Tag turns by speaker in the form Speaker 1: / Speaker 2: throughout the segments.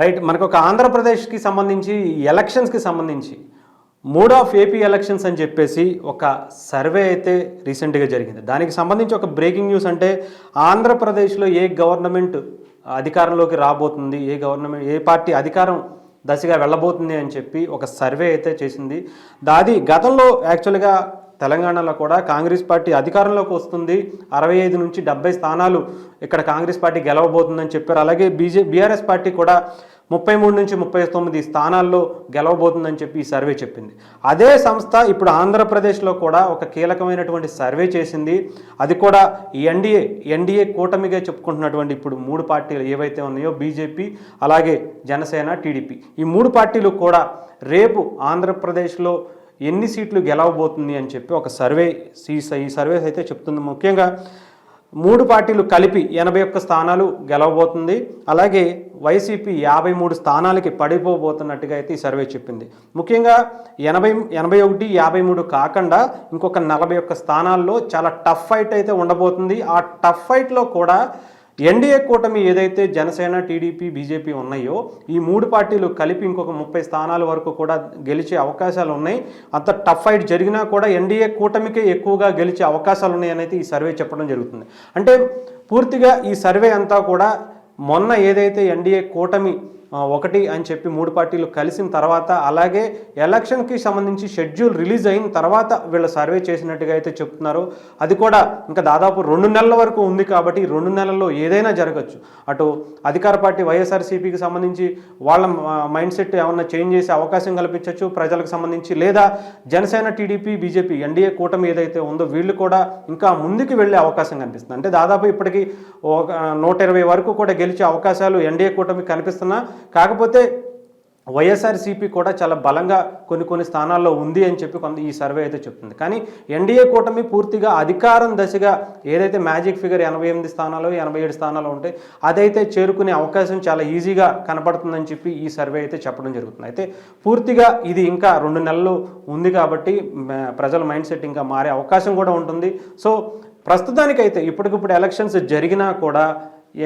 Speaker 1: Right. మనకొక ఆంధ్రప్రదేశ్‌కి సంబంధించి ఎలక్షన్స్‌కి సంబంధించి మూడ్ ఆఫ్ ఏపీ ఎలక్షన్స్ అని చెప్పేసి ఒక సర్వే అయితే రీసెంట్‌గా జరిగింది. దానికి సంబంధించి ఒక బ్రేకింగ్ న్యూస్ అంటే ఆంధ్రప్రదేశ్‌లో ఏ గవర్నమెంట్ అధికారంలోకి రాబోతుంది, ఏ పార్టీ అధికారం దశగా వెళ్ళబోతుంది అని చెప్పి ఒక సర్వే అయితే చేసింది. అది గతంలో యాక్చువల్‌గా తెలంగాణలో కూడా కాంగ్రెస్ పార్టీ అధికారంలోకి వస్తుంది, 65 నుంచి 70 స్థానాలు ఇక్కడ కాంగ్రెస్ పార్టీ గెలవబోతుందని చెప్పారు. అలాగే బీఆర్ఎస్ పార్టీ కూడా 33 నుంచి 39 స్థానాల్లో గెలవబోతుందని చెప్పి ఈ సర్వే చెప్పింది. అదే సంస్థ ఇప్పుడు ఆంధ్రప్రదేశ్లో కూడా ఒక కీలకమైనటువంటి సర్వే చేసింది. అది కూడా ఎన్డీఏ కూటమిగా చెప్పుకుంటున్నటువంటి ఇప్పుడు 3 పార్టీలు ఏవైతే ఉన్నాయో బీజేపీ, అలాగే జనసేన, టీడీపీ, ఈ 3 పార్టీలు కూడా రేపు ఆంధ్రప్రదేశ్లో ఎన్ని సీట్లు గెలవబోతుంది అని చెప్పి ఒక ఈ సర్వేస్ అయితే చెప్తుంది. ముఖ్యంగా 3 పార్టీలు కలిపి 81 స్థానాలు గెలవబోతుంది. అలాగే వైసీపీ 53 స్థానాలకి పడిపోబోతున్నట్టుగా అయితే ఈ సర్వే చెప్పింది. ముఖ్యంగా 81, 53 కాకుండా ఇంకొక 41 స్థానాల్లో చాలా టఫ్ ఫైట్ అయితే ఉండబోతుంది. ఆ టఫ్ ఫైట్లో కూడా ఎన్డీఏ కూటమి ఏదైతే జనసేన, టీడీపీ, బీజేపీ ఉన్నాయో ఈ 3 పార్టీలు కలిపి ఇంకొక 30 స్థానాల వరకు కూడా గెలిచే అవకాశాలు ఉన్నాయి. అంత టఫ్ ఫైట్ జరిగినా కూడా ఎన్డీఏ కూటమికే ఎక్కువగా గెలిచే అవకాశాలు ఉన్నాయని అయితే ఈ సర్వే చెప్పడం జరుగుతుంది. అంటే పూర్తిగా ఈ సర్వే అంతా కూడా మొన్న ఏదైతే ఎన్డీఏ కూటమి 1 అని చెప్పి 3 పార్టీలు కలిసిన తర్వాత, అలాగే ఎలక్షన్కి సంబంధించి షెడ్యూల్ రిలీజ్ అయిన తర్వాత వీళ్ళు సర్వే చేసినట్టుగా అయితే చెప్తున్నారు. అది కూడా ఇంకా దాదాపు 2 నెలల వరకు ఉంది కాబట్టి 2 నెలల్లో ఏదైనా జరగచ్చు. అటు అధికార పార్టీ వైఎస్ఆర్సీపీకి సంబంధించి వాళ్ళ మైండ్ సెట్ ఏమన్నా చేంజ్ చేసే అవకాశం కల్పించవచ్చు ప్రజలకు సంబంధించి, లేదా జనసేన, టీడీపీ, బీజేపీ ఎన్డీఏ కూటమి ఏదైతే ఉందో వీళ్ళు కూడా ఇంకా ముందుకు వెళ్ళే అవకాశం కనిపిస్తుంది. అంటే దాదాపు ఇప్పటికీ 120 వరకు కూడా గెలిచే అవకాశాలు ఎన్డీఏ కూటమి కనిపిస్తున్నా, కాకపోతే వైఎస్ఆర్సీపీ కూడా చాలా బలంగా కొన్ని స్థానాల్లో ఉంది అని చెప్పి ఈ సర్వే అయితే చెప్తుంది. కానీ ఎన్డీఏ కూటమి పూర్తిగా అధికారం దశగా ఏదైతే మ్యాజిక్ ఫిగర్ 88 స్థానాలు 87 స్థానాలు ఉంటాయి అదైతే చేరుకునే అవకాశం చాలా ఈజీగా కనపడుతుందని చెప్పి ఈ సర్వే అయితే చెప్పడం జరుగుతుంది. అయితే పూర్తిగా ఇది ఇంకా 2 నెలలు ఉంది కాబట్టి ప్రజల మైండ్ సెట్ ఇంకా మారే అవకాశం కూడా ఉంటుంది. సో ప్రస్తుతానికైతే ఇప్పటికిప్పుడు ఎలక్షన్స్ జరిగినా కూడా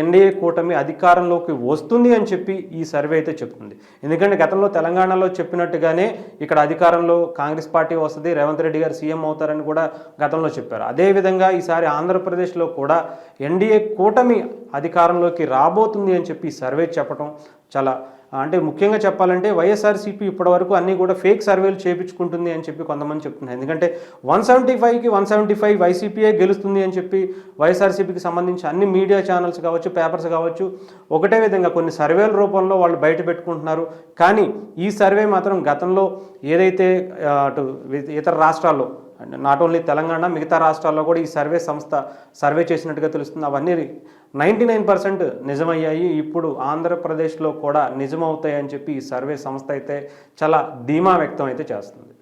Speaker 1: ఎన్డీఏ కూటమి అధికారంలోకి వస్తుంది అని చెప్పి ఈ సర్వే అయితే చెప్తుంది. ఎందుకంటే గతంలో తెలంగాణలో చెప్పినట్టుగానే ఇక్కడ అధికారంలో కాంగ్రెస్ పార్టీ వస్తుంది, రేవంత్ రెడ్డి గారు సీఎం అవుతారని కూడా గతంలో చెప్పారు. అదేవిధంగా ఈసారి ఆంధ్రప్రదేశ్లో కూడా ఎన్డీఏ కూటమి అధికారంలోకి రాబోతుంది అని చెప్పి ఈ సర్వే చెప్పడం చాలా, అంటే ముఖ్యంగా చెప్పాలంటే వైఎస్ఆర్సీపీ ఇప్పటివరకు అన్నీ కూడా ఫేక్ సర్వేలు చేయించుకుంటుంది అని చెప్పి కొంతమంది చెప్తున్నారు. ఎందుకంటే 175కి 175 వైసీపీయే గెలుస్తుంది అని చెప్పి వైఎస్ఆర్సీపీకి సంబంధించి అన్ని మీడియా ఛానల్స్ కావచ్చు, పేపర్స్ కావచ్చు ఒకటే విధంగా కొన్ని సర్వేల రూపంలో వాళ్ళు బయట పెట్టుకుంటున్నారు. కానీ ఈ సర్వే మాత్రం గతంలో ఏదైతే అటు ఇతర రాష్ట్రాల్లో, నాట్ ఓన్లీ తెలంగాణ, మిగతా రాష్ట్రాల్లో కూడా ఈ సర్వే చేసినట్టుగా తెలుస్తుంది. అవన్నీ 99% నిజమయ్యాయి. ఇప్పుడు ఆంధ్రప్రదేశ్లో కూడా నిజమవుతాయని చెప్పి ఈ సర్వే సంస్థ అయితే చాలా ధీమా వ్యక్తం అయితే చేస్తుంది.